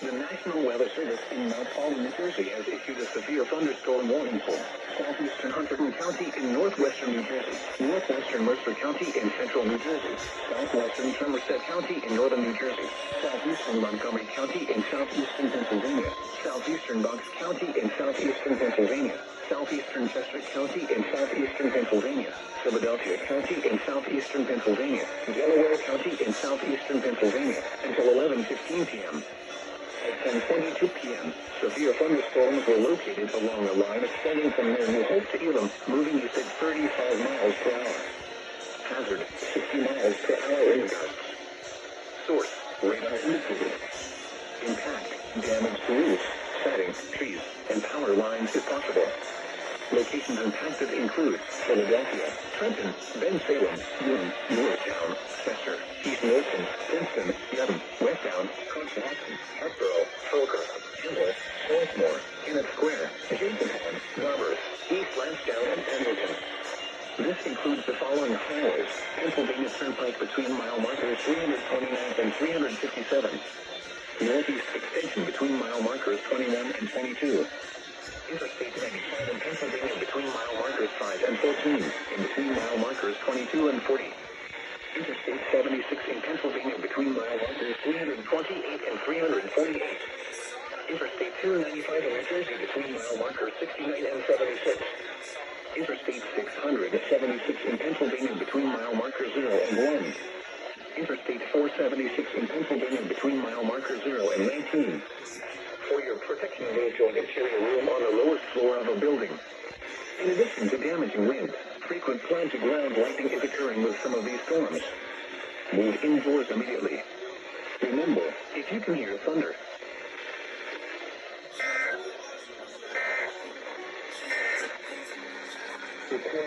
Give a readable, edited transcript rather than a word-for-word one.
The National Weather Service in Mount Holly, New Jersey has issued a severe thunderstorm warning for southeastern Hunterdon County in northwestern New Jersey, northwestern Mercer County in central New Jersey, southwestern Somerset County in northern New Jersey, southeastern Montgomery County in southeastern Pennsylvania, southeastern Bucks County in southeastern Pennsylvania, southeastern Chester County in southeastern Pennsylvania, Philadelphia County in southeastern Pennsylvania, Delaware County in southeastern Pennsylvania, until 11:15 p.m. At 10:22 p.m., severe thunderstorms were located along a line extending from near New Hope to Elam, moving east at 35 miles per hour. Hazard, 60 miles per hour wind gusts. Source, radar indicated. Impact, damage to roofs, siding, trees, and power lines if possible. Locations impacted include Philadelphia, Trenton, Bensalem, Newton, Norristown, Chester, East Milton, Princeton, Dedham, Westtown, Conshohocken, Hartboro, Holker, Kimball, Swarthmore, Kennett Square, Jasontown, Roberts, East Lansdowne, and Pendleton. This includes the following highways: Pennsylvania Turnpike between mile markers 329 and 357. Northeast extension between mile markers 21 and 22. Interstate 95 in Pennsylvania between mile markers 5 and 14, in between mile markers 22 and 40. Interstate 76 in Pennsylvania between mile markers 328 and 348. Interstate 295 in New Jersey between mile markers 69 and 76. Interstate 676 in Pennsylvania between mile markers 0 and 1. Interstate 476 in Pennsylvania between mile markers 0 and 19. For your protection, move to an interior room on the lowest floor of a building. In addition to damaging wind, frequent cloud-to-ground lightning is occurring with some of these storms. Move indoors immediately. Remember, if you can hear thunder,